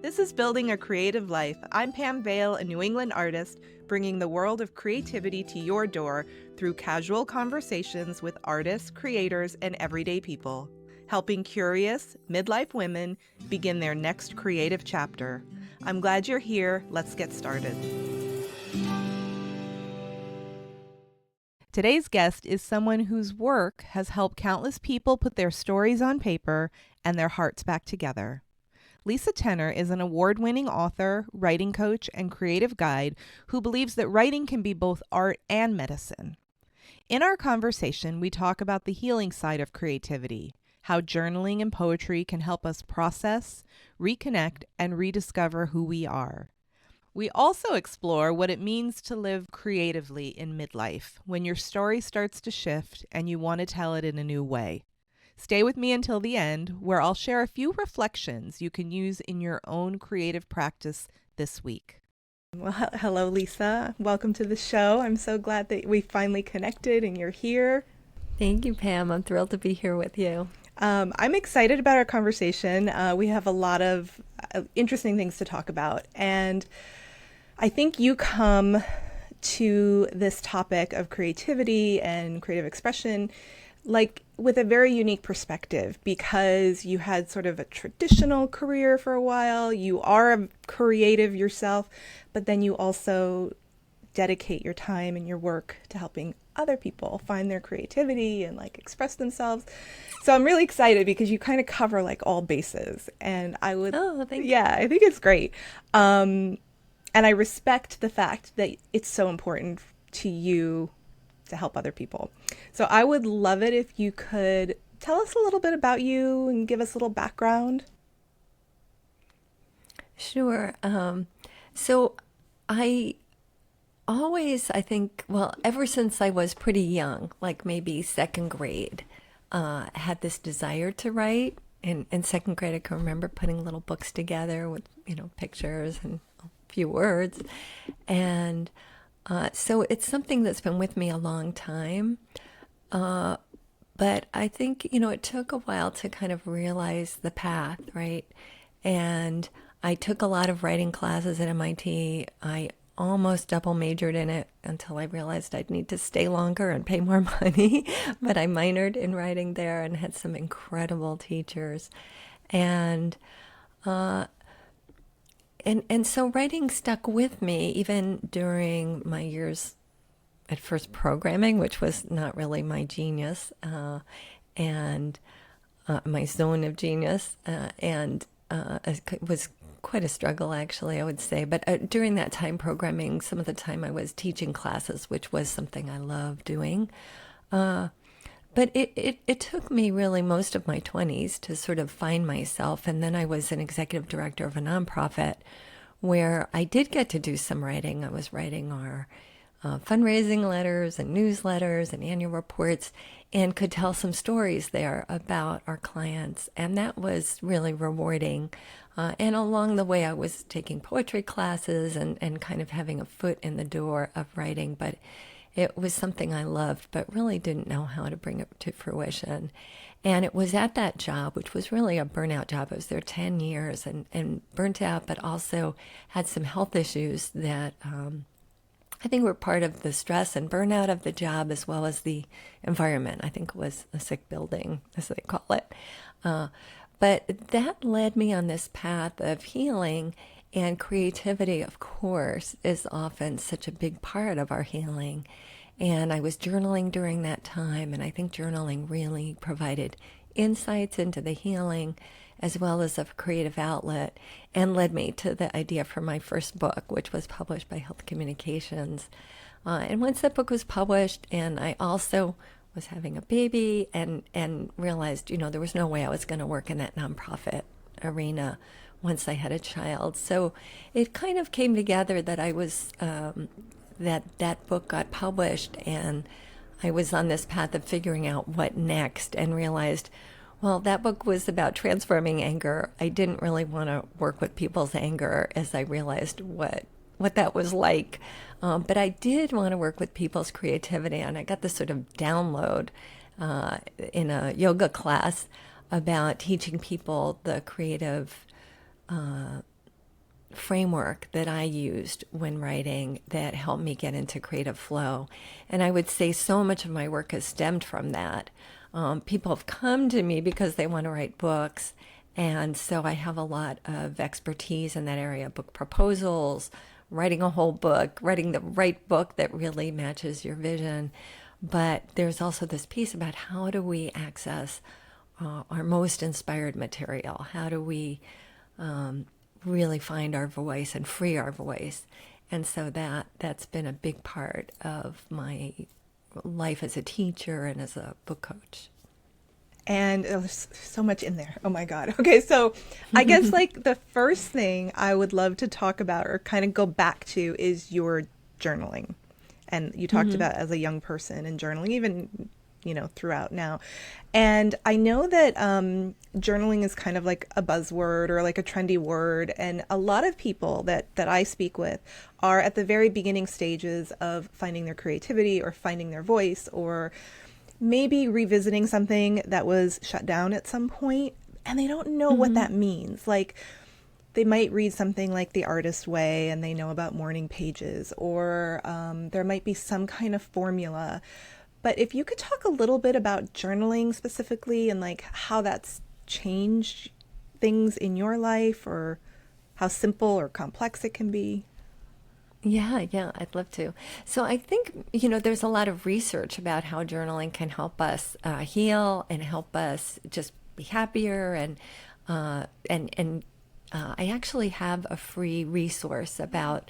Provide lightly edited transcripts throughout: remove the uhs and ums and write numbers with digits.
This is Building a Creative Life. I'm Pam Vale, a New England artist, bringing the world of creativity to your door through casual conversations with artists, creators, and everyday people, helping curious, midlife women begin their next creative chapter. I'm glad you're here. Let's get started. Today's guest is someone whose work has helped countless people put their stories on paper and their hearts back together. Lisa Tenner is an award-winning author, writing coach, and creative guide who believes that writing can be both art and medicine. In our conversation, we talk about the healing side of creativity, how journaling and poetry can help us process, reconnect, and rediscover who we are. We also explore what it means to live creatively in midlife, when your story starts to shift and you want to tell it in a new way. Stay with me until the end, where I'll share a few reflections you can use in your own creative practice this week. Well, hello, Lisa. Welcome to the show. I'm so glad that we finally connected and you're here. Thank you, Pam. I'm thrilled to be here with you. I'm excited about our conversation. We have a lot of interesting things to talk about. And I think you come to this topic of creativity and creative expression like with a very unique perspective, because you had sort of a traditional career for a while. You are a creative yourself, but then you also dedicate your time and your work to helping other people find their creativity and like express themselves. So I'm really excited because you kind of cover like all bases, and I would, Thank you. yeah, I think it's great. And I respect the fact that it's so important to you to help other people. So I would love it if you could tell us a little bit about you and give us a little background. Sure. So I I think, well, ever since I was pretty young, like maybe second grade, had this desire to write. In second grade, I can remember putting little books together with, pictures and a few words. And so it's something that's been with me a long time. But I think, it took a while to kind of realize the path, right? And I took a lot of writing classes at MIT. I almost double majored in it until I realized I'd need to stay longer and pay more money. But I minored in writing there and had some incredible teachers. And and so writing stuck with me even during my years at first programming, which was not really my genius, and my zone of genius, and it was quite a struggle, actually, I would say. But during that time programming, some of the time I was teaching classes, which was something I loved doing. But it took me really most of my 20s to sort of find myself. And then I was an executive director of a nonprofit where I did get to do some writing. I was writing our fundraising letters and newsletters and annual reports, and could tell some stories there about our clients. And that was really rewarding. And along the way, I was taking poetry classes and kind of having a foot in the door of writing. But it was something I loved, but really didn't know how to bring it to fruition. And it was at that job, which was really a burnout job. I was there 10 years and burnt out, but also had some health issues that I think were part of the stress and burnout of the job, as well as the environment. I think it was a sick building, as they call it. But that led me on this path of healing, and creativity, of course, is often such a big part of our healing. And I was journaling during that time, and I think journaling really provided insights into the healing as well as a creative outlet, and led me to the idea for my first book, which was published by Health Communications. And once that book was published, and I also was having a baby and realized, there was no way I was going to work in that nonprofit arena once I had a child. So it kind of came together that I was, that book got published, and I was on this path of figuring out what next, and realized, well, that book was about transforming anger. I didn't really want to work with people's anger, as I realized what that was like. But I did want to work with people's creativity, and I got this sort of download in a yoga class about teaching people the creative framework that I used when writing that helped me get into creative flow. And I would say so much of my work has stemmed from that. People have come to me because they want to write books. And so I have a lot of expertise in that area, book proposals, writing a whole book, writing the right book that really matches your vision. But there's also this piece about how do we access our most inspired material? How do we really find our voice and free our voice? And so that's been a big part of my life as a teacher and as a book coach. And there's so much in there. Oh my God. Okay, so I guess like the first thing I would love to talk about or kind of go back to is your journaling. And you talked about as a young person and journaling, even, throughout now. And I know that journaling is kind of like a buzzword or like a trendy word. And a lot of people that I speak with are at the very beginning stages of finding their creativity or finding their voice, or maybe revisiting something that was shut down at some point, and they don't know what that means. Like, they might read something like The Artist's Way and they know about morning pages, or there might be some kind of formula. But if you could talk a little bit about journaling specifically and like how that's changed things in your life, or how simple or complex it can be. Yeah, I'd love to. So I think, there's a lot of research about how journaling can help us heal and help us just be happier. And I actually have a free resource about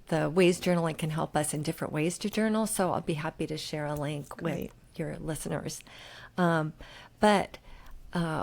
the ways journaling can help us in different ways to journal. So I'll be happy to share a link with your listeners. But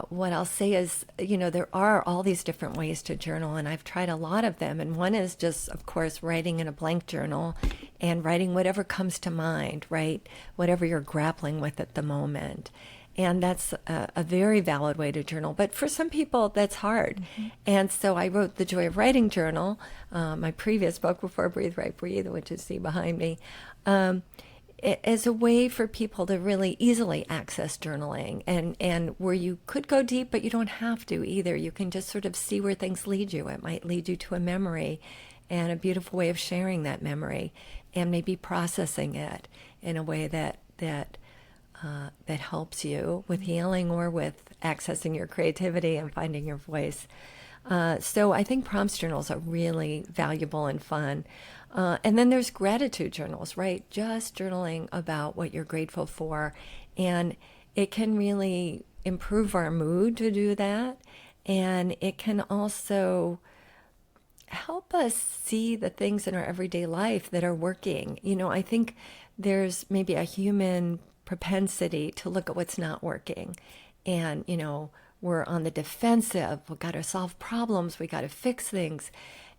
what I'll say is, there are all these different ways to journal, and I've tried a lot of them. And one is just, of course, writing in a blank journal and writing whatever comes to mind, right? Whatever you're grappling with at the moment. And that's a very valid way to journal. But for some people, that's hard. And so I wrote the Joy of Writing journal, my previous book before Breathe, Write, Breathe, which you see behind me, as a way for people to really easily access journaling, and where you could go deep, but you don't have to either. You can just sort of see where things lead you. It might lead you to a memory and a beautiful way of sharing that memory, and maybe processing it in a way that helps you with healing or with accessing your creativity and finding your voice. So I think prompts journals are really valuable and fun. And then there's gratitude journals, right? Just journaling about what you're grateful for. And it can really improve our mood to do that. And it can also help us see the things in our everyday life that are working. I think there's maybe a human propensity to look at what's not working. And, we're on the defensive. We've got to solve problems. We got to fix things.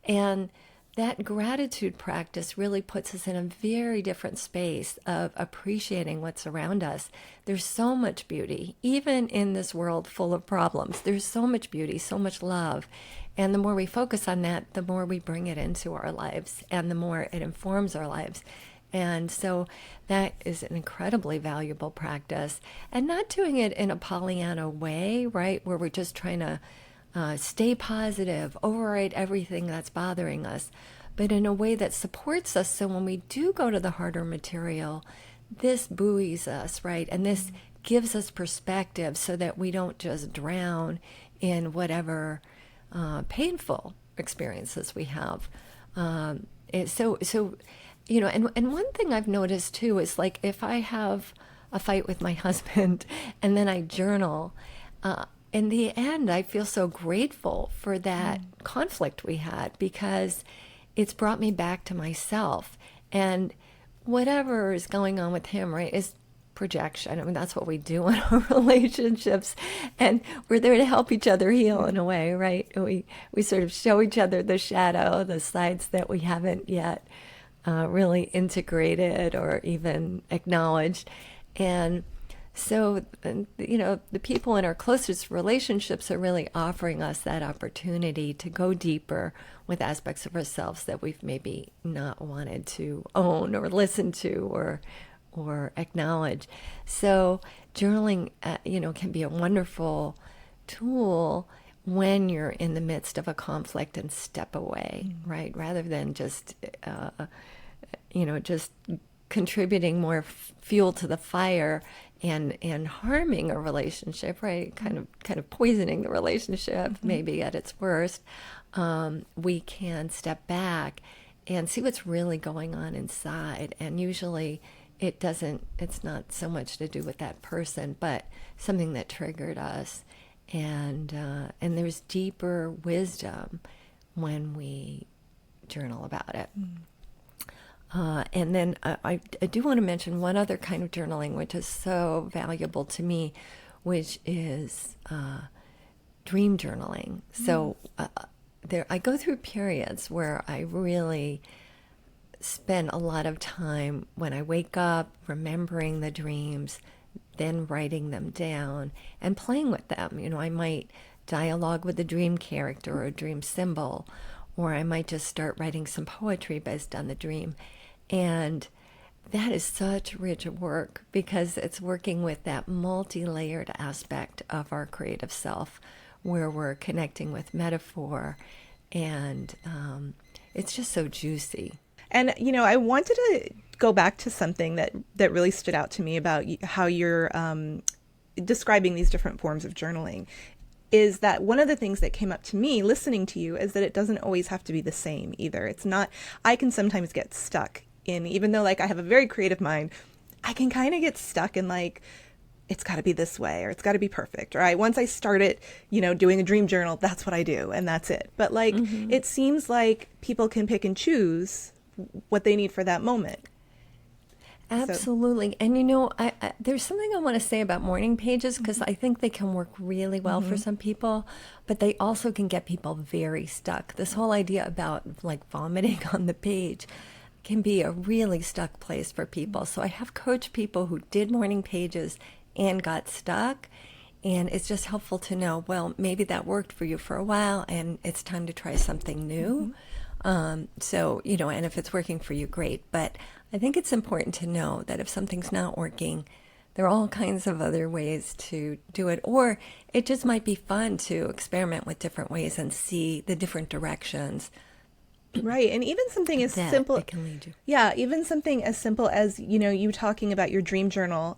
And that gratitude practice really puts us in a very different space of appreciating what's around us. There's so much beauty, even in this world full of problems. There's so much beauty, so much love. And the more we focus on that, the more we bring it into our lives, and the more it informs our lives. And so that is an incredibly valuable practice. And not doing it in a Pollyanna way, right, where we're just trying to stay positive, override everything that's bothering us, but in a way that supports us. So when we do go to the harder material, this buoys us, right? And this gives us perspective so that we don't just drown in whatever painful experiences we have. And one thing I've noticed too is, like, if I have a fight with my husband and then I journal, in the end, I feel so grateful for that conflict we had, because it's brought me back to myself. And whatever is going on with him, right, is projection. I mean, that's what we do in our relationships. And we're there to help each other heal in a way, right? We sort of show each other the shadow, the sides that we haven't yet really integrated or even acknowledged. And so, the people in our closest relationships are really offering us that opportunity to go deeper with aspects of ourselves that we've maybe not wanted to own or listen to or acknowledge. So journaling, can be a wonderful tool when you're in the midst of a conflict and step away, right? Rather than just, just contributing more fuel to the fire and harming a relationship, right? Kind of poisoning the relationship, maybe at its worst. We can step back and see what's really going on inside. And usually it's not so much to do with that person, but something that triggered us. And there's deeper wisdom when we journal about it. And then I do want to mention one other kind of journaling, which is so valuable to me, which is dream journaling. So I go through periods where I really spend a lot of time when I wake up remembering the dreams, then writing them down and playing with them. I might dialogue with a dream character or a dream symbol, or I might just start writing some poetry based on the dream. And that is such rich work because it's working with that multi-layered aspect of our creative self where we're connecting with metaphor, and it's just so juicy. And, I wanted to go back to something that really stood out to me about how you're describing these different forms of journaling, is that one of the things that came up to me listening to you is that it doesn't always have to be the same either. It's not, I can sometimes get stuck in, even though like I have a very creative mind, I can kind of get stuck in like, it's got to be this way, or it's got to be perfect. Or once I start it, doing a dream journal, that's what I do, and that's it. But like, it seems like people can pick and choose what they need for that moment. Absolutely. So. And I there's something I want to say about morning pages, because I think they can work really well for some people, but they also can get people very stuck. This whole idea about like vomiting on the page can be a really stuck place for people. So I have coached people who did morning pages and got stuck, and it's just helpful to know, well, maybe that worked for you for a while and it's time to try something new. And if it's working for you, great. But I think it's important to know that if something's not working, there are all kinds of other ways to do it. Or it just might be fun to experiment with different ways and see the different directions. Right. And even something as simple, it can lead you. Yeah, even something as simple as, you talking about your dream journal.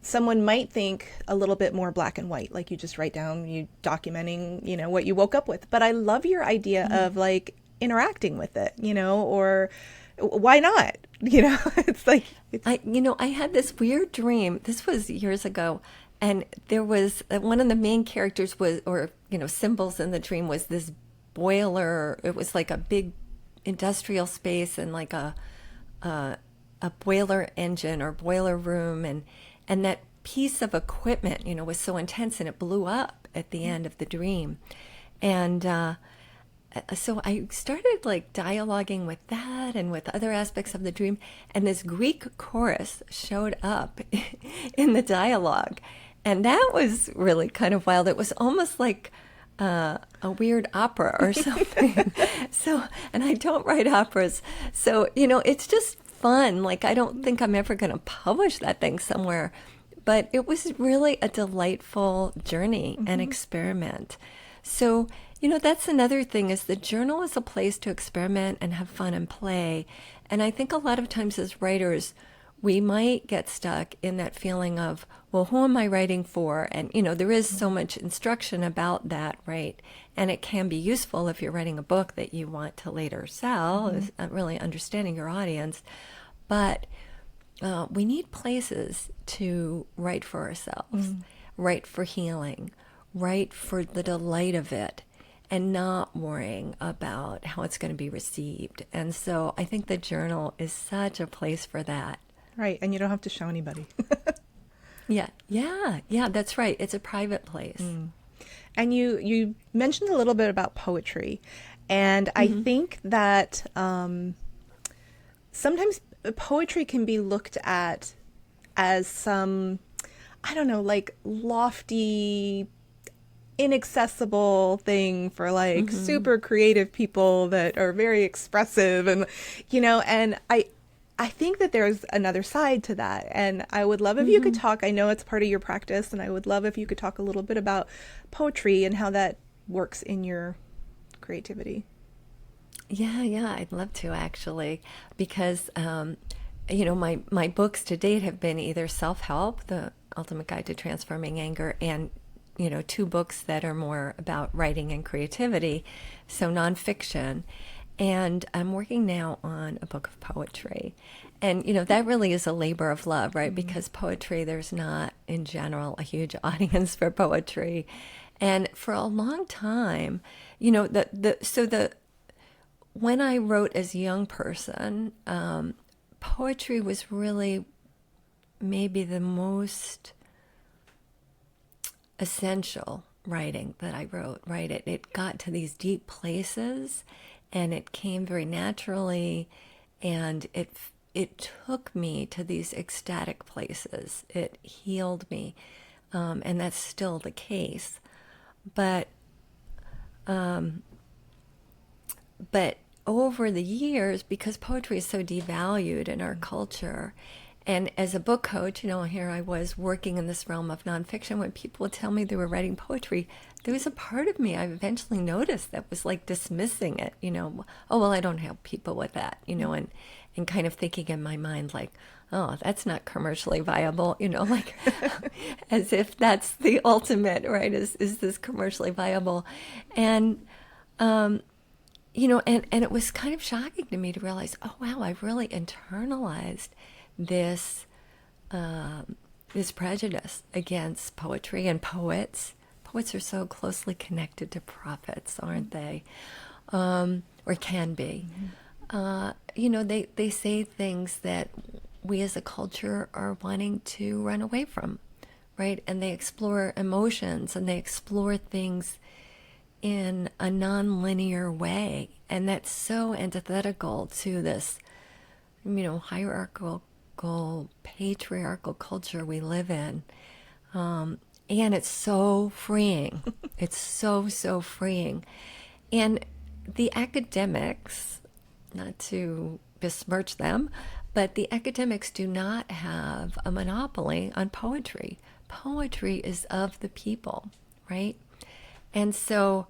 Someone might think a little bit more black and white, like you just write down, you documenting, what you woke up with. But I love your idea of like interacting with it, or why not? It's like, I had this weird dream. This was years ago. And there was one of the main characters symbols in the dream was this boiler. It was like a big industrial space and like a boiler engine or boiler room. And that piece of equipment, was so intense and it blew up at the end of the dream. And so I started like dialoguing with that and with other aspects of the dream. And this Greek chorus showed up in the dialogue. And that was really kind of wild. It was almost like a weird opera or something. And I don't write operas. So, it's just fun. Like, I don't think I'm ever going to publish that thing somewhere. But it was really a delightful journey and experiment. So, that's another thing, is the journal is a place to experiment and have fun and play. And I think a lot of times as writers, we might get stuck in that feeling of, well, who am I writing for? And, there is so much instruction about that, right? And it can be useful if you're writing a book that you want to later sell, is really understanding your audience. But we need places to write for ourselves, write for healing, write for the delight of it, and not worrying about how it's going to be received. And so I think the journal is such a place for that. Right, and you don't have to show anybody. Yeah, that's right. It's a private place. And you mentioned a little bit about poetry, and I think that sometimes poetry can be looked at as some, I don't know, like lofty, inaccessible thing for like super creative people that are very expressive, and and I think that there's another side to that. And I would love if you could talk. I know it's part of your practice, and I would love if you could talk a little bit about poetry and how that works in your creativity. Yeah, I'd love to actually, because you know, my books to date have been either self-help, The Ultimate Guide to Transforming Anger, and you know, two books that are more about writing and creativity, so nonfiction. And I'm working now on a book of poetry. And, you know, that really is a labor of love, right? Because poetry, there's not, in general, a huge audience for poetry. And for a long time, you know, when I wrote as a young person, poetry was really maybe the most essential writing that I wrote, right? It got to these deep places and it came very naturally, and it took me to these ecstatic places. It healed me, and that's still the case. But but over the years, because poetry is so devalued in our culture, and as a book coach, you know, here I was working in this realm of nonfiction. When people would tell me they were writing poetry, there was a part of me I eventually noticed that was like dismissing it, you know. Oh, well, I don't help people with that, you know, and kind of thinking in my mind like, oh, that's not commercially viable, you know, like as if that's the ultimate, right? Is this commercially viable? And you know, and it was kind of shocking to me to realize, oh wow, I've really internalized this this prejudice against poetry and poets. Poets are so closely connected to prophets, aren't they? Or can be. You know, they say things that we as a culture are wanting to run away from, right? And they explore emotions and they explore things in a non-linear way. And that's so antithetical to this, you know, hierarchical, patriarchal culture we live in. And it's so freeing. It's so freeing. And the academics, not to besmirch them, but the academics do not have a monopoly on poetry. Poetry is of the people, right? And so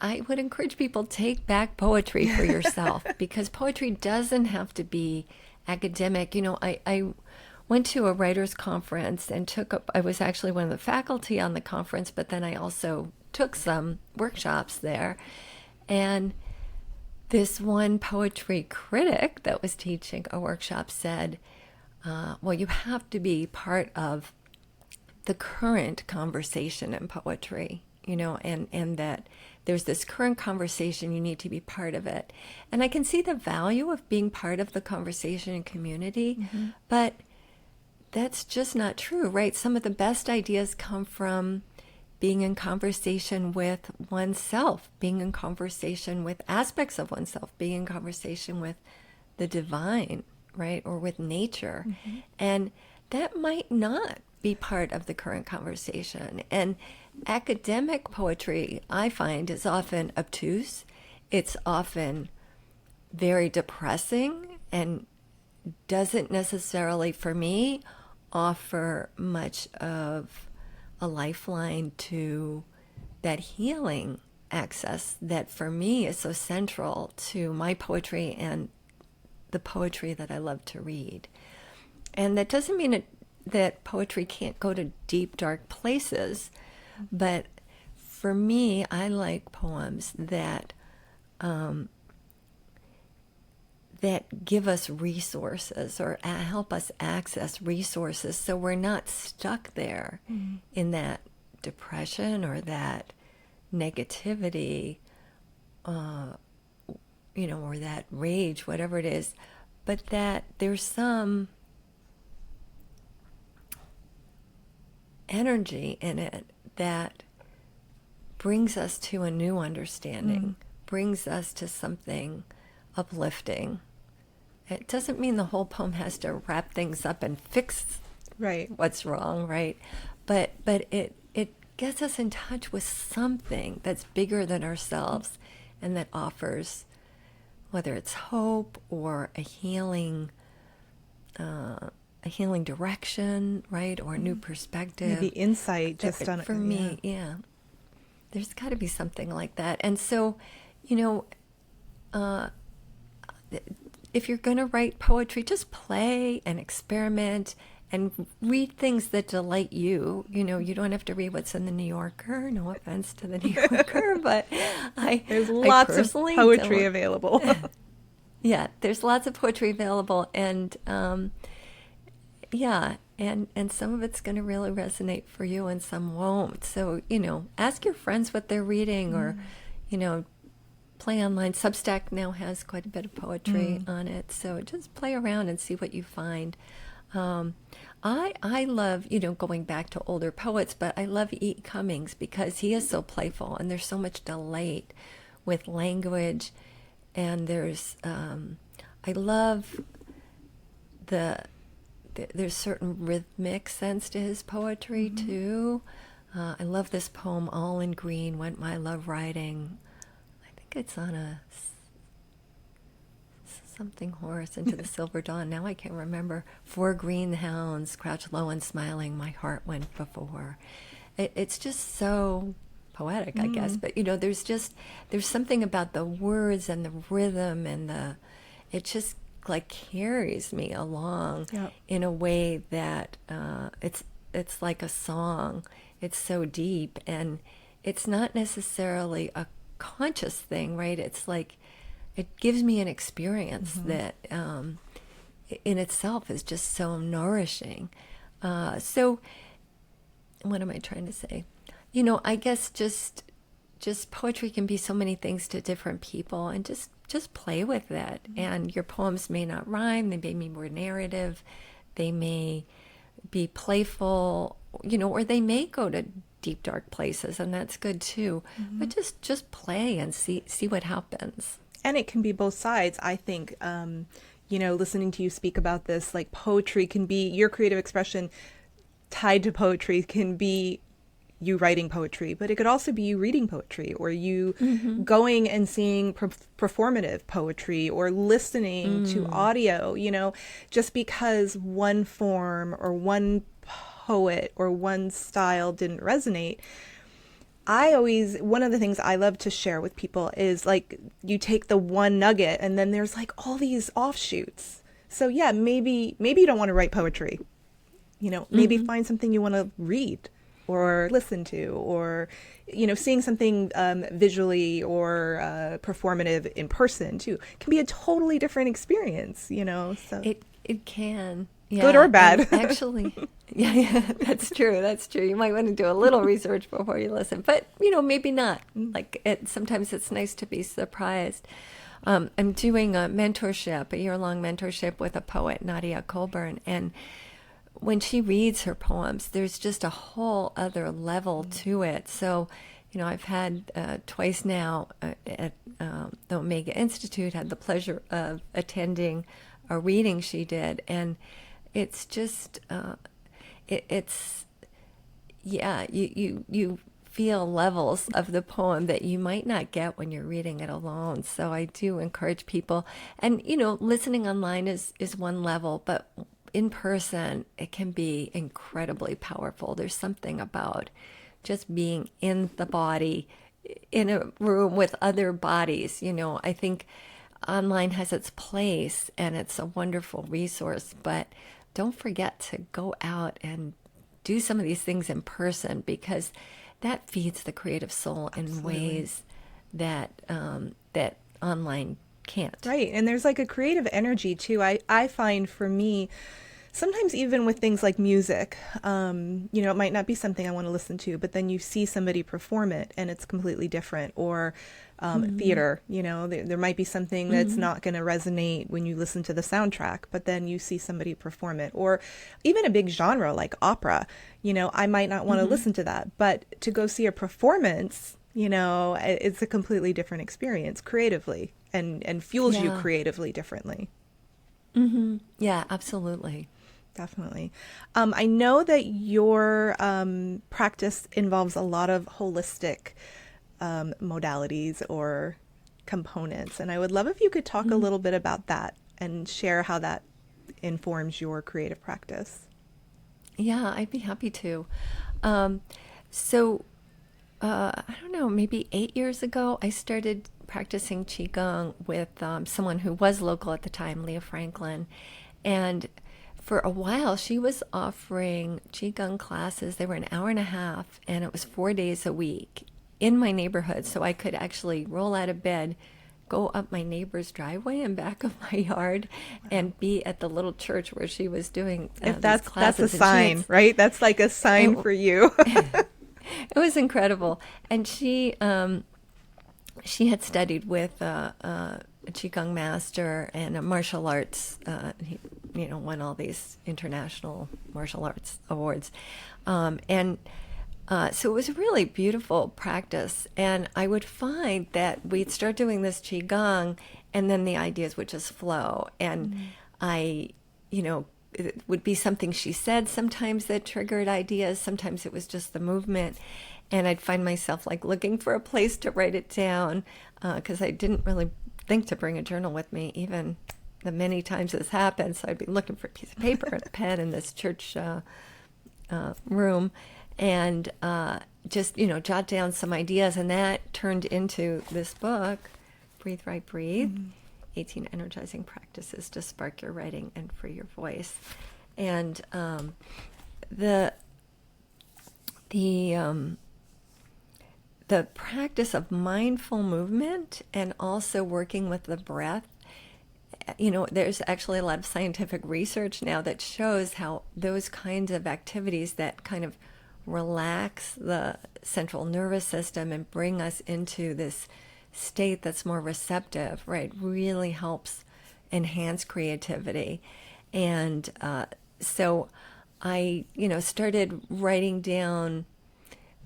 I would encourage people, take back poetry for yourself, because poetry doesn't have to be academic. You know, I went to a writers conference and I was actually one of the faculty on the conference, but then I also took some workshops there. And this one poetry critic that was teaching a workshop said, well, you have to be part of the current conversation in poetry, you know, and that there's this current conversation, you need to be part of it. And I can see the value of being part of the conversation and community, but that's just not true, right? Some of the best ideas come from being in conversation with oneself, being in conversation with aspects of oneself, being in conversation with the divine, right? Or with nature. And that might not be part of the current conversation. And academic poetry, I find, is often obtuse. It's often very depressing and doesn't necessarily, for me, offer much of a lifeline to that healing access that for me is so central to my poetry and the poetry that I love to read. And that doesn't mean that poetry can't go to deep, dark places, but for me, I like poems that that give us resources or help us access resources, so we're not stuck there in that depression or that negativity, you know, or that rage, whatever it is, but that there's some energy in it that brings us to a new understanding, brings us to something uplifting. It doesn't mean the whole poem has to wrap things up and fix what's wrong, right? But it gets us in touch with something that's bigger than ourselves and that offers, whether it's hope or a healing a healing direction, right, or a new perspective. Maybe insight just on For me, yeah, there's got to be something like that. And so, you know, if you're going to write poetry, just play and experiment and read things that delight you. You know, you don't have to read what's in the New Yorker. No offense to the New Yorker, but there's lots of poetry available. Yeah, there's lots of poetry available, and yeah, and some of it's going to really resonate for you, and some won't. So, you know, ask your friends what they're reading, or, you know, play online. Substack now has quite a bit of poetry on it, so just play around and see what you find. I love, you know, going back to older poets, but I love E. Cummings because he is so playful, and there's so much delight with language, and there's I love there's certain rhythmic sense to his poetry too. I love this poem, "All in Green Went My Love Riding." I think it's on a something horse into the silver dawn. Now I can't remember. "Four green hounds crouched low and smiling, my heart went before." It's just so poetic, I guess. But, you know, there's something about the words and the rhythm and it just like carries me along in a way that it's like a song. It's so deep, and it's not necessarily a conscious thing, right? It's like it gives me an experience that in itself is just so nourishing. So what am I trying to say? You know, I guess just poetry can be so many things to different people, and just play with it. And your poems may not rhyme, they may be more narrative, they may be playful, you know, or they may go to deep dark places, and that's good too. But just play and see what happens. And it can be both sides, I think. You know, listening to you speak about this, like poetry can be your creative expression tied to poetry, can be you writing poetry, but it could also be you reading poetry, or you going and seeing performative poetry, or listening to audio. You know, just because one form or one poet or one style didn't resonate, one of the things I love to share with people is like, you take the one nugget and then there's like all these offshoots. So yeah, maybe you don't want to write poetry, you know, maybe find something you want to read or listen to, or, you know, seeing something visually or performative in person too can be a totally different experience, you know. So it can, yeah, good or bad. Actually, yeah, that's true. That's true. You might want to do a little research before you listen, but, you know, maybe not. Like sometimes it's nice to be surprised. I'm doing a year-long mentorship with a poet, Nadia Colburn, and when she reads her poems, there's just a whole other level to it. So, you know, I've had twice now at the Omega Institute, had the pleasure of attending a reading she did, and it's just, you feel levels of the poem that you might not get when you're reading it alone. So I do encourage people, and, you know, listening online is one level, but in person, it can be incredibly powerful. There's something about just being in the body, in a room with other bodies. You know, I think online has its place and it's a wonderful resource, but don't forget to go out and do some of these things in person, because that feeds the creative soul in ways that that online can't. Right. And there's like a creative energy too. I find for me, sometimes even with things like music, you know, it might not be something I want to listen to, but then you see somebody perform it and it's completely different. Or theater, you know, there might be something that's not going to resonate when you listen to the soundtrack, but then you see somebody perform it. Or even a big genre like opera, you know, I might not want to listen to that, but to go see a performance, you know, it's a completely different experience creatively, and fuels you creatively differently. Yeah, absolutely. Definitely. I know that your practice involves a lot of holistic modalities or components, and I would love if you could talk a little bit about that and share how that informs your creative practice. Yeah, I'd be happy to. Um, so, I don't know, maybe 8 years ago, I started practicing Qigong with someone who was local at the time, Leah Franklin. And for a while, she was offering Qigong classes. They were an hour and a half, and it was 4 days a week in my neighborhood. So I could actually roll out of bed, go up my neighbor's driveway and back of my yard, and be at the little church where she was doing If these that's classes. a sign, right? That's like a sign for you. It was incredible. And she had studied with a Qigong master and a martial arts. He, won all these international martial arts awards, and so it was a really beautiful practice. And I would find that we'd start doing this Qigong, and then the ideas would just flow. And it would be something she said sometimes that triggered ideas. Sometimes it was just the movement. And I'd find myself like looking for a place to write it down, because I didn't really think to bring a journal with me, even the many times this happened. So I'd be looking for a piece of paper and a pen in this church room, and just, jot down some ideas. And that turned into this book, Breathe, Write, Breathe, 18 Energizing Practices to Spark Your Writing and Free Your Voice. And the practice of mindful movement and also working with the breath, there's actually a lot of scientific research now that shows how those kinds of activities that kind of relax the central nervous system and bring us into this state that's more receptive, right, really helps enhance creativity. And so I, started writing down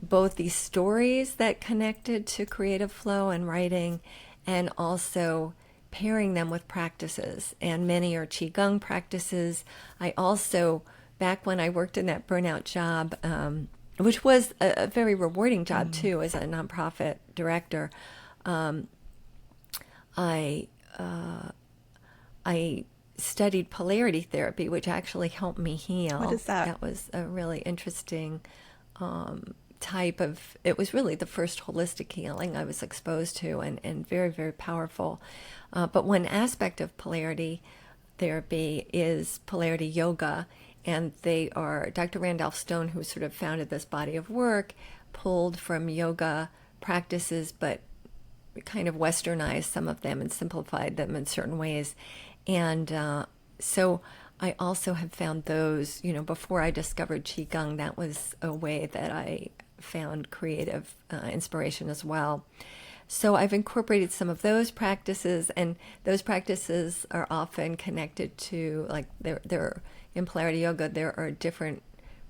both these stories that connected to creative flow and writing, and also pairing them with practices. And many are Qigong practices. I also, back when I worked in that burnout job, which was a very rewarding job too, as a nonprofit director, I studied polarity therapy, which actually helped me heal. What is that? That was a really interesting type of, it was really the first holistic healing I was exposed to, and very, very powerful. But one aspect of polarity therapy is polarity yoga. And they are, Dr. Randolph Stone, who sort of founded this body of work, pulled from yoga practices, but kind of westernized some of them and simplified them in certain ways. And so I also have found those, before I discovered Qigong, that was a way that I found creative inspiration as well. So I've incorporated some of those practices, and those practices are often connected to, like, they're in polarity yoga, there are different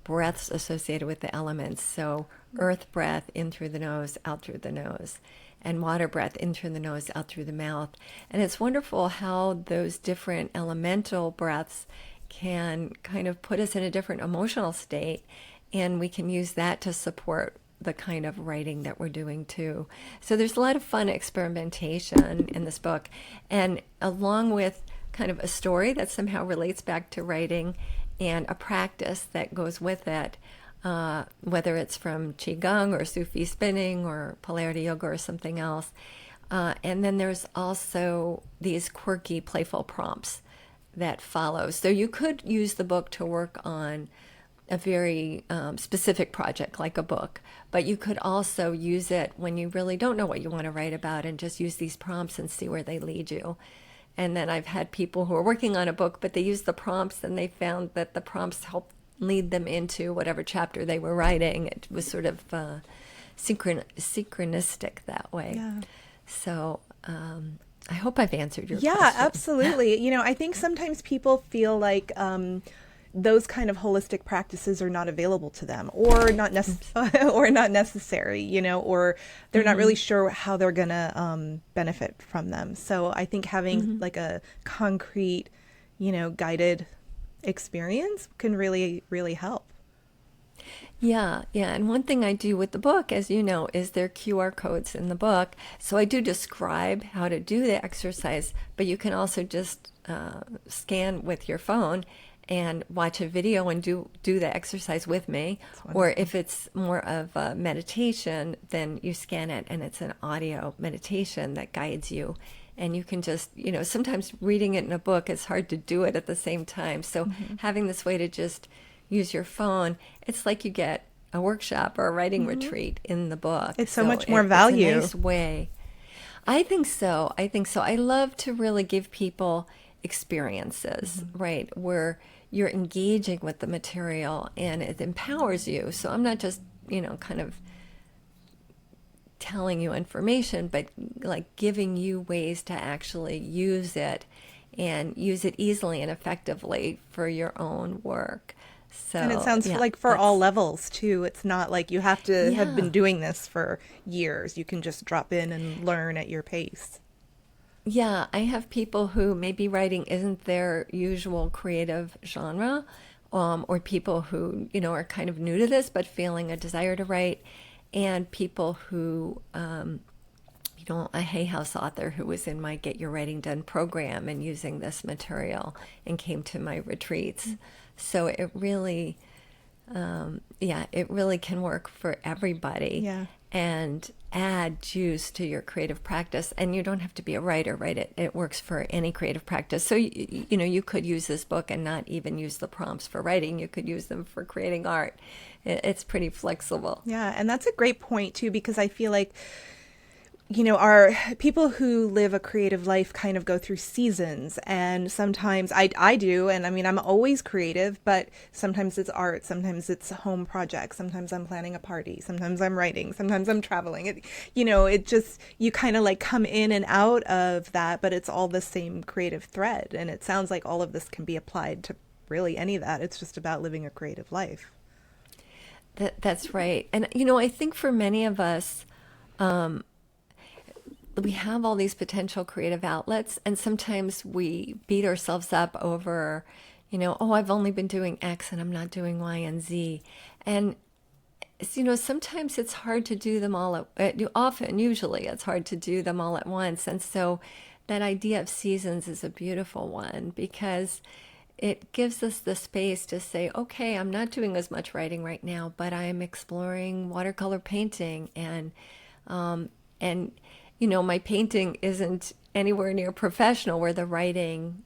breaths associated with the elements. So earth breath in through the nose, out through the nose, and water breath in through the nose, out through the mouth. And it's wonderful how those different elemental breaths can kind of put us in a different emotional state, and we can use that to support the kind of writing that we're doing too. So there's a lot of fun experimentation in this book, and along with kind of a story that somehow relates back to writing and a practice that goes with it, whether it's from Qigong or Sufi spinning or polarity yoga or something else. And then there's also these quirky, playful prompts that follow. So you could use the book to work on a very specific project, like a book, but you could also use it when you really don't know what you want to write about, and just use these prompts and see where they lead you. And then I've had people who are working on a book, but they used the prompts, and they found that the prompts helped lead them into whatever chapter they were writing. It was sort of synchronistic that way. Yeah. So I hope I've answered your Yeah, question. absolutely. I think sometimes people feel like those kind of holistic practices are not available to them, or not or not necessary, or they're not really sure how they're gonna benefit from them. So I think having like a concrete, guided experience can really, really help. Yeah, yeah. And one thing I do with the book, as you know, is there are QR codes in the book. So I do describe how to do the exercise, but you can also just scan with your phone and watch a video and do the exercise with me. It's Or wonderful. if it's more of a meditation, then you scan it and it's an audio meditation that guides you. And you can just, sometimes reading it in a book, it's hard to do it at the same time. So Mm-hmm. having this way to just use your phone, it's like you get a workshop or a writing Mm-hmm. retreat in the book. It's so So much more it's a value. nice way. I think so. I think so. I love to really give people experiences, Mm-hmm. right, where you're engaging with the material and it empowers you. So I'm not just, kind of telling you information, but like giving you ways to actually use it and use it easily and effectively for your own work. And it So, sounds yeah, like for all that's, levels too. It's not like you have to have yeah. been doing this for years. You can just drop in and learn at your pace. Yeah, I have people who maybe writing isn't their usual creative genre, or people who, are kind of new to this but feeling a desire to write, and people who, a Hay House author who was in my Get Your Writing Done program and using this material and came to my retreats. So it really, yeah, it really can work for everybody Yeah. and add juice to your creative practice. And you don't have to be a writer, right? It works for any creative practice. So, you could use this book and not even use the prompts for writing. You could use them for creating art. It's pretty flexible. Yeah, and that's a great point too, because I feel like our people who live a creative life kind of go through seasons. And sometimes I do. And I mean, I'm always creative, but sometimes it's art. Sometimes it's a home project. Sometimes I'm planning a party. Sometimes I'm writing. Sometimes I'm traveling. It just, you kind of like come in and out of that, but it's all the same creative thread. And it sounds like all of this can be applied to really any of that. It's just about living a creative life. That's right. And, I think for many of us, we have all these potential creative outlets, and sometimes we beat ourselves up over, oh, I've only been doing X and I'm not doing Y and Z. And, sometimes it's hard to do them all usually it's hard to do them all at once. And so that idea of seasons is a beautiful one because it gives us the space to say, okay, I'm not doing as much writing right now, but I'm exploring watercolor painting and my painting isn't anywhere near professional where the writing,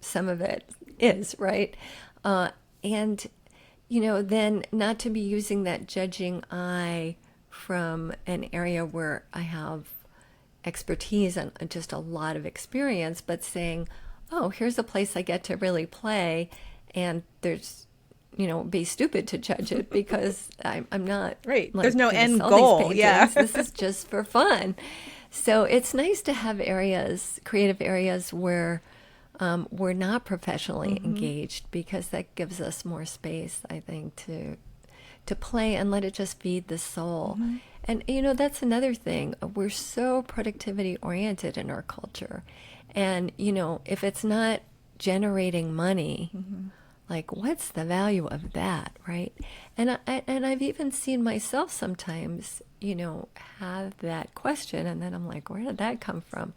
some of it is, right? And, then not to be using that judging eye from an area where I have expertise and just a lot of experience, but saying, oh, here's a place I get to really play, and there's be stupid to judge it because I'm not Right. There's like no going to end sell goal. these Yeah. paintings. This is just for fun. So it's nice to have creative areas where we're not professionally engaged because that gives us more space, I think, to play and let it just feed the soul. And that's another thing. We're so productivity oriented in our culture. And if it's not generating money, like what's the value of that, right? And I've even seen myself sometimes, have that question, and then I'm like, where did that come from?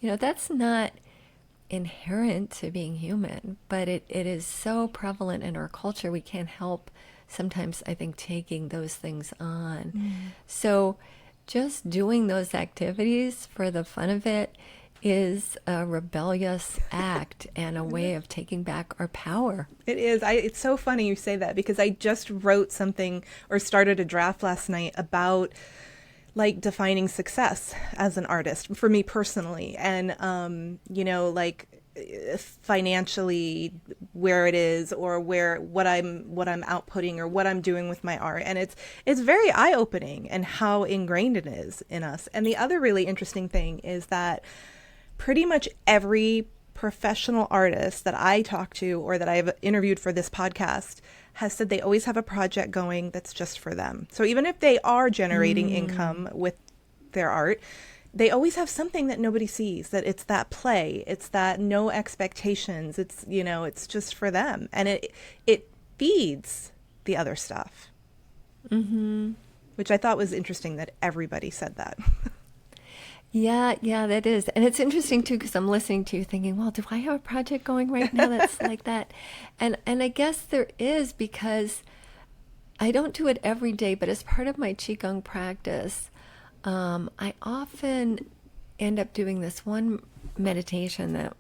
That's not inherent to being human, but it is so prevalent in our culture. We can't help sometimes, I think, taking those things on. So just doing those activities for the fun of it is a rebellious act and a way of taking back our power. It is. It's so funny you say that because I just wrote something or started a draft last night about like defining success as an artist for me personally, and like financially where it is or what I'm outputting or what I'm doing with my art, and it's very eye-opening and how ingrained it is in us. And the other really interesting thing is that pretty much every professional artist that I talk to or that I've interviewed for this podcast has said they always have a project going that's just for them. So even if they are generating income with their art, they always have something that nobody sees, that it's that play, it's that no expectations, it's it's just for them. And it feeds the other stuff. Mm-hmm. Which I thought was interesting that everybody said that. Yeah, that is. And it's interesting too, because I'm listening to you thinking, well, do I have a project going right now that's like that? And I guess there is, because I don't do it every day, but as part of my Qigong practice, I often end up doing this one meditation that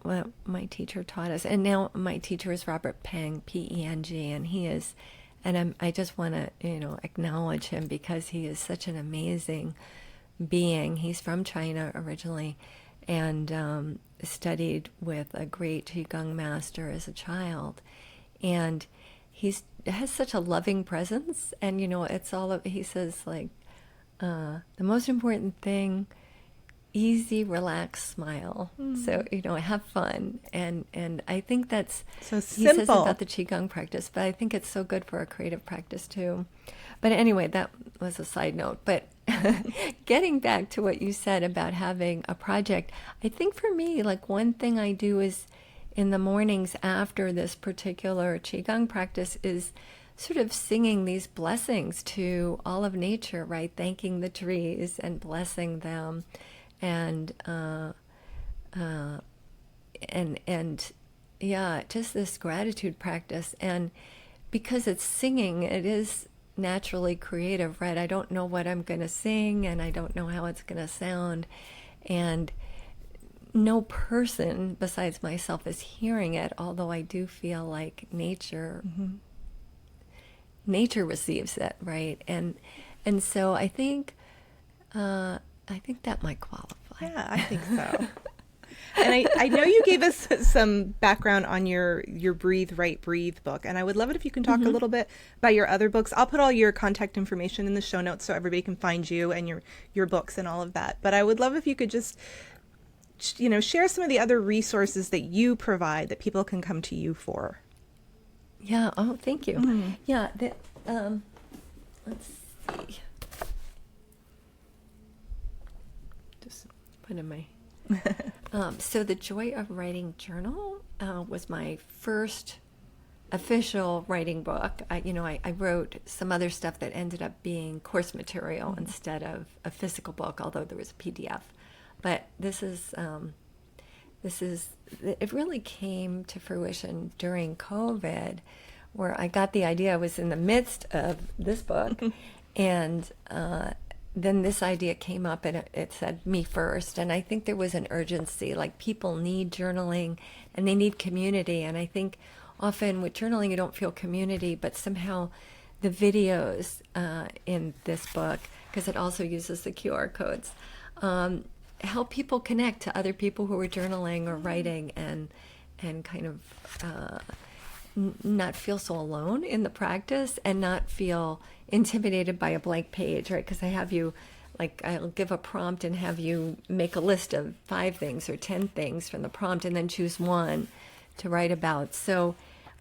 my teacher taught us. And now my teacher is Robert Peng, P-E-N-G, and he is, and I just want to, acknowledge him because he is such an amazing being. He's from China originally, and studied with a great Qigong master as a child. And has such a loving presence. And, it's all, he says, like, the most important thing, easy, relaxed smile. So, have fun. And I think that's so simple. He says about the Qigong practice, but I think it's so good for a creative practice too. But anyway, that was a side note. But getting back to what you said about having a project, I think for me, like, one thing I do is in the mornings after this particular Qigong practice is sort of singing these blessings to all of nature, right? Thanking the trees and blessing them. And yeah, just this gratitude practice. And because it's singing, it is naturally creative, right? I don't know what I'm going to sing, and I don't know how it's going to sound. And no person besides myself is hearing it, although I do feel like nature receives it, right? And so I think that might qualify. Yeah, I think so. And I know you gave us some background on your Breathe, Write, Breathe book, and I would love it if you can talk a little bit about your other books. I'll put all your contact information in the show notes so everybody can find you and your books and all of that. But I would love if you could just, share some of the other resources that you provide that people can come to you for. Yeah. Oh, thank you. Yeah. Let's see. Just put in my... so the Joy of Writing Journal was my first official writing book. I wrote some other stuff that ended up being course material instead of a physical book, although there was a PDF. But this is it really came to fruition during COVID, where I got the idea. I was in the midst of this book, and then this idea came up, and it said me first. And I think there was an urgency, like people need journaling and they need community. And I think often with journaling, you don't feel community, but somehow the videos in this book, because it also uses the QR codes, help people connect to other people who are journaling or writing, and kind of not feel so alone in the practice, and not feel intimidated by a blank page, right? Because I have you, like, I'll give a prompt and have you make a list of 5 things or 10 things from the prompt, and then choose one to write about. So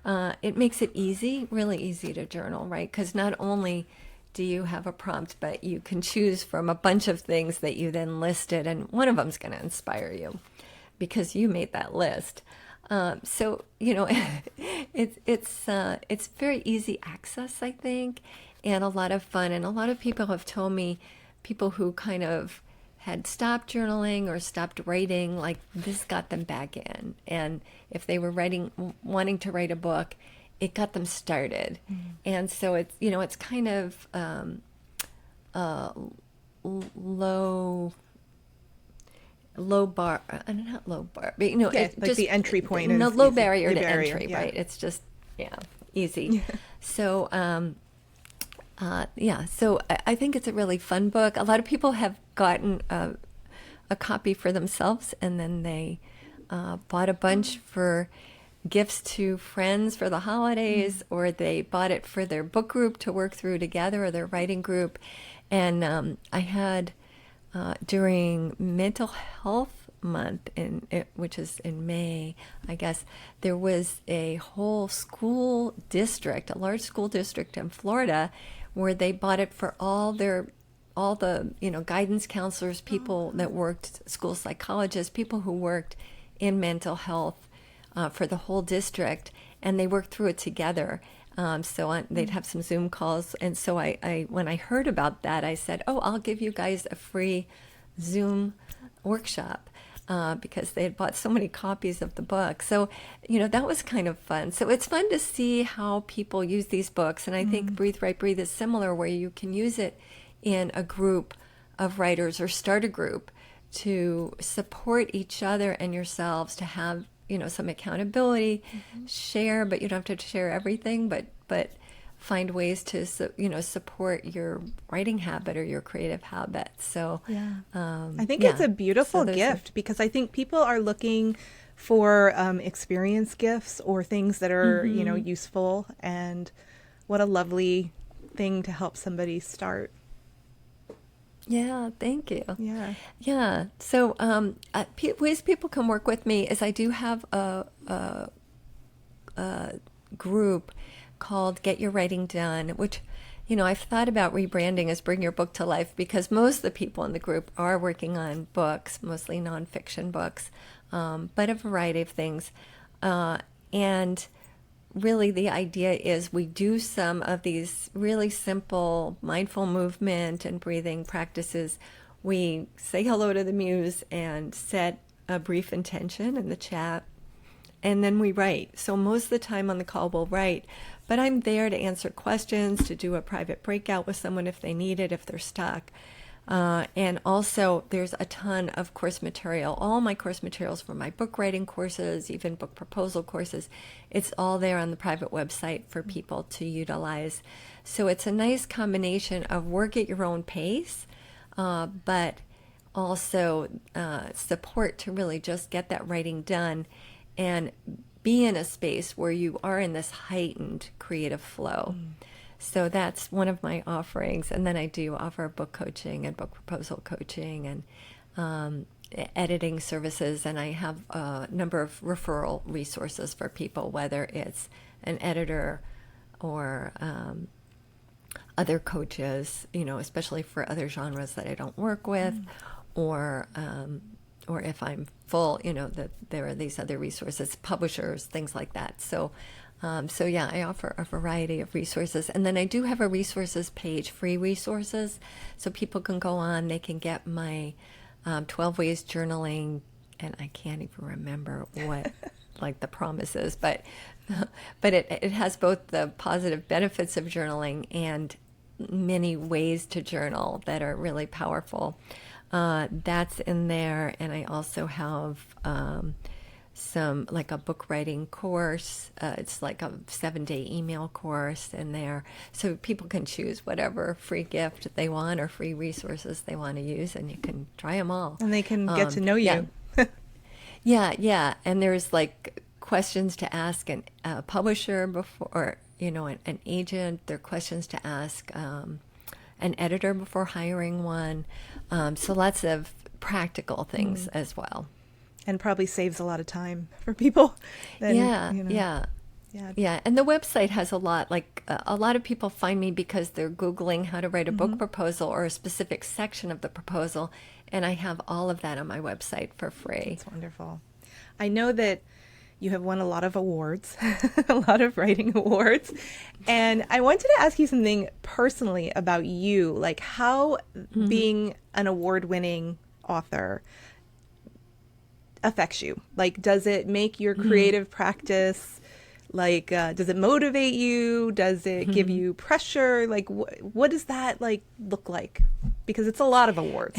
it makes it easy, really easy to journal, right? Because not only do you have a prompt, but you can choose from a bunch of things that you then listed, and one of them's going to inspire you because you made that list. So it's very easy access, I think, and a lot of fun. And a lot of people have told me, people who kind of had stopped journaling or stopped writing, like, this got them back in. And if they were wanting to write a book, it got them started. And so it's, it's kind of low bar, not low bar, but it's like just the entry point. No, is low easy, barrier to barrier, entry, yeah. right? It's just, easy. So, so I think it's a really fun book. A lot of people have gotten a copy for themselves, and then they bought a bunch for gifts to friends for the holidays, or they bought it for their book group to work through together, or their writing group. And I had, during Mental Health Month, which is in May, I guess, there was a whole school district, a large school district in Florida, where they bought it for all the guidance counselors, people that worked, school psychologists, people who worked in mental health, for the whole district, and they worked through it together. They'd have some Zoom calls. And so I when I heard about that, I said, oh, I'll give you guys a free Zoom workshop. Because they had bought so many copies of the book. So, that was kind of fun. So it's fun to see how people use these books. And I think Breathe, Write, Breathe is similar, where you can use it in a group of writers or start a group to support each other and yourselves, to have, some accountability, share, but you don't have to share everything, but find ways to, support your writing habit or your creative habit. So I think it's a beautiful gift, because I think people are looking for experience gifts or things that are, useful. And what a lovely thing to help somebody start. Yeah, thank you. Yeah. Yeah. So ways people can work with me is I do have a group called Get Your Writing Done, which, I've thought about rebranding as Bring Your Book to Life, because most of the people in the group are working on books, mostly nonfiction books, but a variety of things. And really the idea is we do some of these really simple mindful movement and breathing practices. We say hello to the muse and set a brief intention in the chat, and then we write. So most of the time on the call we'll write, but I'm there to answer questions, to do a private breakout with someone if they need it, if they're stuck. And also there's a ton of course material, all my course materials for my book writing courses, even book proposal courses. It's all there on the private website for people to utilize. So it's a nice combination of work at your own pace, but also support to really just get that writing done and be in a space where you are in this heightened creative flow. So that's one of my offerings. And then I do offer book coaching and book proposal coaching and editing services. And I have a number of referral resources for people, whether it's an editor or other coaches, especially for other genres that I don't work with, or if I'm full, that there are these other resources, publishers, things like that. So yeah, I offer a variety of resources. And then I do have a resources page, free resources. So people can go on, they can get my 12 ways journaling, and I can't even remember what like the promise is, but it has both the positive benefits of journaling and many ways to journal that are really powerful. That's in there. And I also have some like a book writing course. It's like a 7-day email course in there. So people can choose whatever free gift they want or free resources they want to use, and you can try them all. And they can get to know you. Yeah. And there's like questions to ask a publisher before, or, an agent. There are questions to ask an editor before hiring one. So lots of practical things as well. And probably saves a lot of time for people. Yeah. And the website has a lot, like a lot of people find me because they're Googling how to write a book proposal or a specific section of the proposal. And I have all of that on my website for free. That's wonderful. I know that you have won a lot of awards, a lot of writing awards. And I wanted to ask you something personally about you, like how being an award-winning author affects you. Like, does it make your creative practice, like, does it motivate you? Does it give you pressure? Like, what does that like look like? Because it's a lot of awards.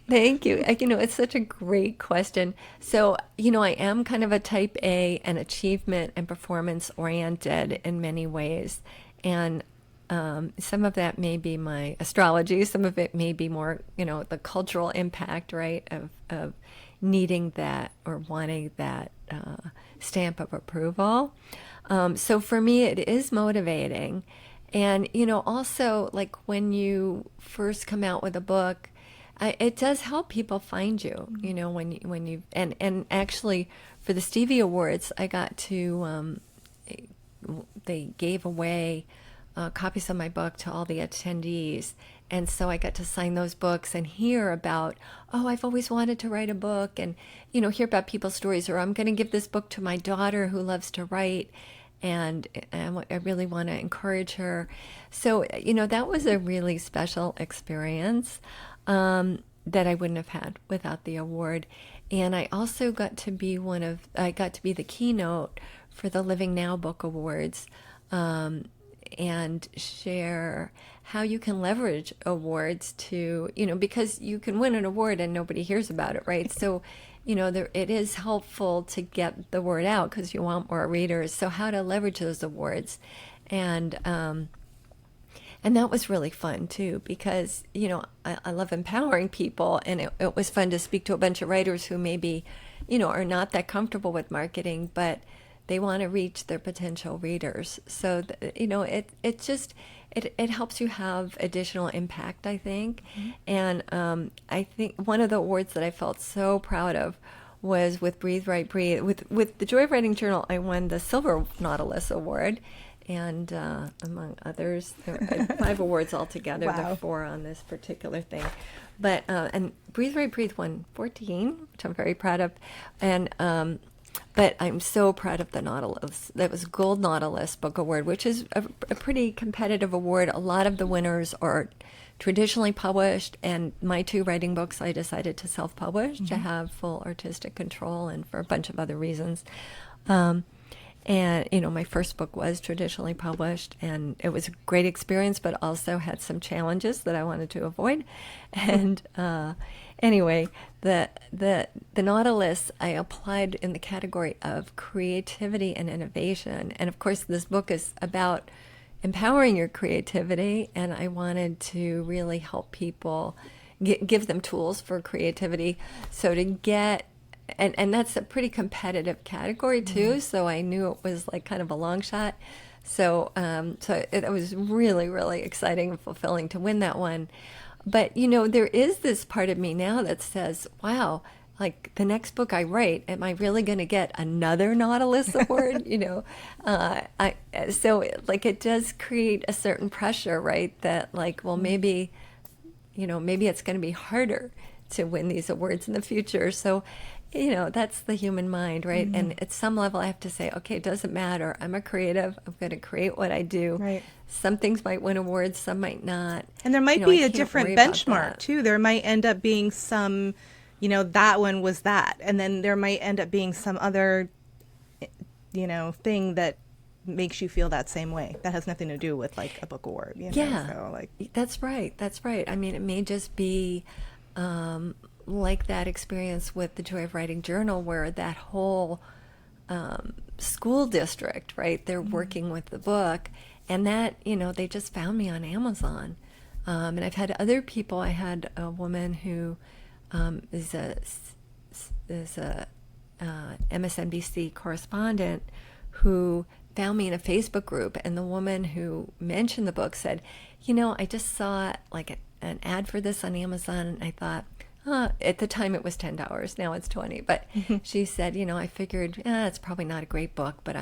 Thank you. It's such a great question. So, I am kind of a type A and achievement and performance oriented in many ways. And some of that may be my astrology. Some of it may be more, the cultural impact, right, of needing that or wanting that stamp of approval. So for me, it is motivating. And, also like when you first come out with a book, it does help people find you, when you, and actually for the Stevie Awards, I got to, they gave away copies of my book to all the attendees. And so I got to sign those books and hear about, I've always wanted to write a book, and, hear about people's stories, or I'm going to give this book to my daughter who loves to write. and I really want to encourage her. So, that was a really special experience that I wouldn't have had without the award. And I also got to be the keynote for the Living Now Book Awards, and share how you can leverage awards to, because you can win an award and nobody hears about it, right? So, it is helpful to get the word out because you want more readers. So how to leverage those awards. And that was really fun too, because, I love empowering people, and it was fun to speak to a bunch of writers who maybe, are not that comfortable with marketing, but they want to reach their potential readers. So, it helps you have additional impact, I think. Mm-hmm. And I think one of the awards that I felt so proud of was with Breathe, Write, Breathe. With the Joy of Writing Journal, I won the Silver Nautilus Award. And among others, there are 5 awards altogether. Wow. There are 4 on this particular thing. But and Breathe, Write, Breathe won 14, which I'm very proud of. And but I'm so proud of the Nautilus. That was Gold Nautilus Book Award, which is a pretty competitive award. A lot of the winners are traditionally published, and my 2 writing books I decided to self-publish, mm-hmm. to have full artistic control, and for a bunch of other reasons. And, my first book was traditionally published, and it was a great experience, but also had some challenges that I wanted to avoid. And anyway, the Nautilus, I applied in the category of creativity and innovation. And of course, this book is about empowering your creativity, and I wanted to really help people, give them tools for creativity. So to get And that's a pretty competitive category too. Mm-hmm. So I knew it was like kind of a long shot. So it was really, really exciting and fulfilling to win that one. But there is this part of me now that says, "Wow, like the next book I write, am I really going to get another Nautilus Award?" So it does create a certain pressure, right? That like, well, maybe it's going to be harder to win these awards in the future. So. That's the human mind, right? Mm-hmm. And at some level, I have to say, okay, it doesn't matter. I'm a creative. I'm going to create what I do. Right. Some things might win awards, some might not. And there might be a different benchmark, too. There might end up being some, that one was that. And then there might end up being some other, thing that makes you feel that same way. That has nothing to do with, like, a book award. Yeah, So, that's right. That's right. I mean, it may just be... like that experience with the Joy of Writing Journal, where that whole school district, right, they're mm-hmm. working with the book, and that, they just found me on Amazon. And I've had other people. I had a woman who is a MSNBC correspondent who found me in a Facebook group, and the woman who mentioned the book said, I just saw like an ad for this on Amazon, and I thought, at the time it was $10. Now it's $20. But she said, I figured it's probably not a great book, but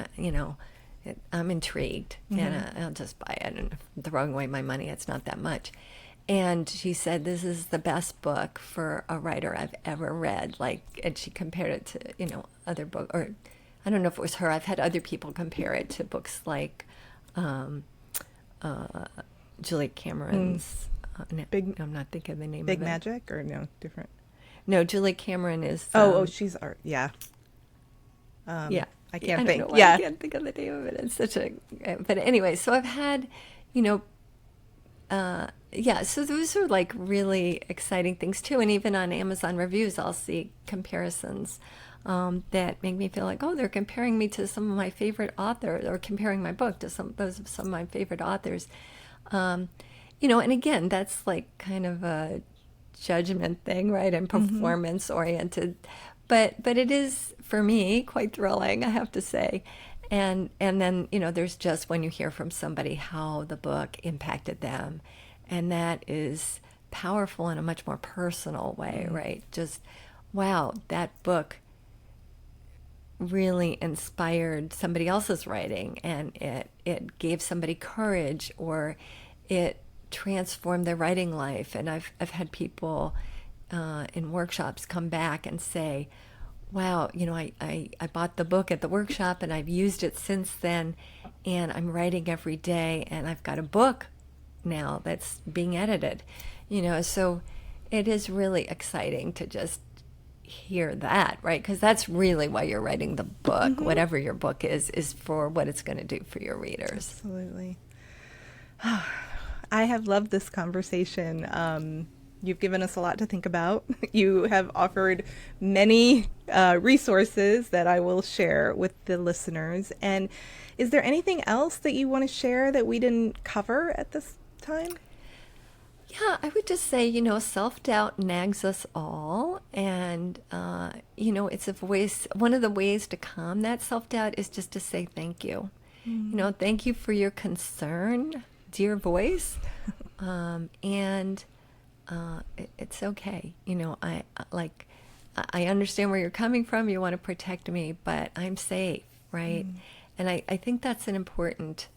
I'm intrigued, mm-hmm. and I'll just buy it. And throwing away my money, it's not that much. And she said, this is the best book for a writer I've ever read. And she compared it to, other books, or I don't know if it was her. I've had other people compare it to books like Julia Cameron's. I'm not thinking of the name Big of it. Magic, or no, different? No, Julia Cameron is... she's art, yeah. Yeah. I can't think. Yeah. I can't think of the name of it. It's such a... But anyway, so I've had, so those are like really exciting things too. And even on Amazon reviews, I'll see comparisons that make me feel like, oh, they're comparing me to some of my favorite authors, or comparing my book to some of my favorite authors. And again, that's like kind of a judgment thing, right? And performance oriented. But it is, for me, quite thrilling, I have to say. And then, there's just when you hear from somebody how the book impacted them. And that is powerful in a much more personal way, right? Just, wow, that book really inspired somebody else's writing, and it gave somebody courage, or it transformed their writing life. And I've had people in workshops come back and say, Wow, I bought the book at the workshop and I've used it since then, and I'm writing every day, and I've got a book now that's being edited, so it is really exciting to just hear that, right? Because that's really why you're writing the book, Mm-hmm. whatever your book is for what it's going to do for your readers. Absolutely. I have loved this conversation. You've given us a lot to think about. You have offered many resources that I will share with the listeners. And is there anything else that you want to share that we didn't cover at this time? Yeah, I would just say, self-doubt nags us all. And, it's a voice. One of the ways to calm that self-doubt is just to say thank you. Thank you for your concern, dear voice. And it's okay. I understand where you're coming from. You want to protect me, but I'm safe, right? And I think that's an important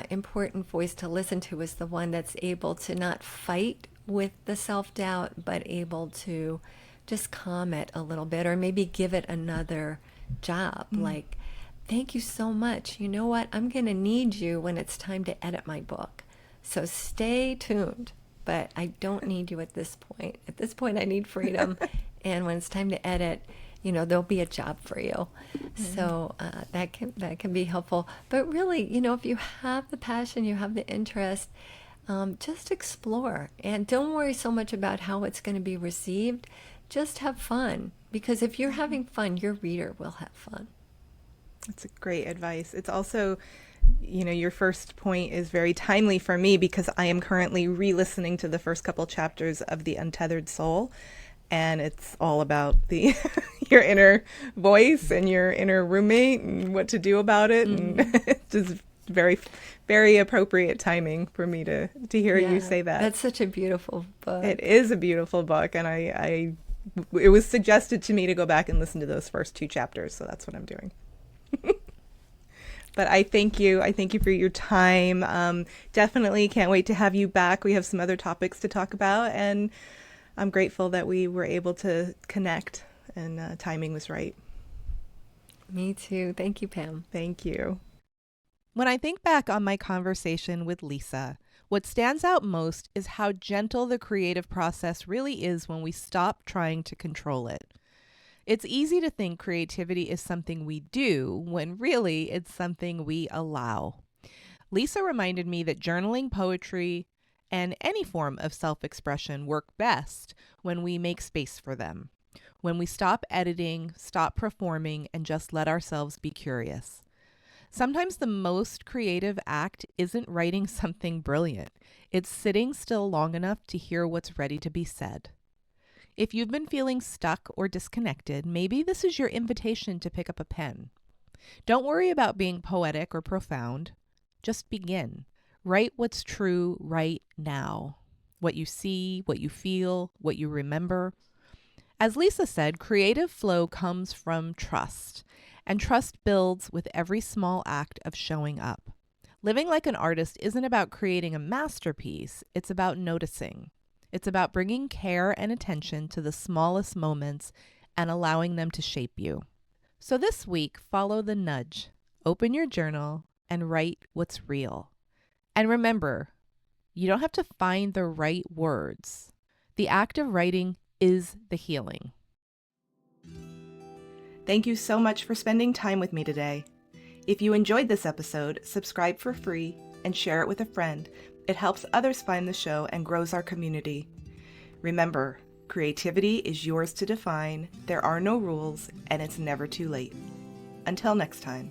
important voice to listen to, is the one that's able to not fight with the self-doubt, but able to just calm it a little bit, or maybe give it another job. Like, thank you so much. You know what? I'm going to need you when it's time to edit my book. So stay tuned, but I don't need you at this point. At this point, I need freedom. And when it's time to edit, there'll be a job for you. So that can be helpful. But really, if you have the passion, you have the interest, just explore. And don't worry so much about how it's going to be received. Just have fun. Because if you're having fun, your reader will have fun. That's a great advice. It's also, your first point is very timely for me because I am currently re-listening to the first couple chapters of The Untethered Soul. And it's all about your inner voice and your inner roommate and what to do about it. And it's just very, very appropriate timing for me to hear you say that. That's such a beautiful book. It is a beautiful book. And it was suggested to me to go back and listen to those first 2 chapters. So that's what I'm doing. But I thank you. I thank you for your time. Definitely can't wait to have you back. We have some other topics to talk about. And I'm grateful that we were able to connect and timing was right. Me too. Thank you, Pam. Thank you. When I think back on my conversation with Lisa, what stands out most is how gentle the creative process really is when we stop trying to control it. It's easy to think creativity is something we do when really it's something we allow. Lisa reminded me that journaling, poetry, and any form of self-expression work best when we make space for them, when we stop editing, stop performing, and just let ourselves be curious. Sometimes the most creative act isn't writing something brilliant. It's sitting still long enough to hear what's ready to be said. If you've been feeling stuck or disconnected, maybe this is your invitation to pick up a pen. Don't worry about being poetic or profound. Just begin. Write what's true right now. What you see, what you feel, what you remember. As Lisa said, creative flow comes from trust, and trust builds with every small act of showing up. Living like an artist isn't about creating a masterpiece, it's about noticing. It's about bringing care and attention to the smallest moments and allowing them to shape you. So this week, follow the nudge. Open your journal and write what's real. And remember, you don't have to find the right words. The act of writing is the healing. Thank you so much for spending time with me today. If you enjoyed this episode, subscribe for free and share it with a friend. It helps others find the show and grows our community. Remember, creativity is yours to define, there are no rules, and it's never too late. Until next time.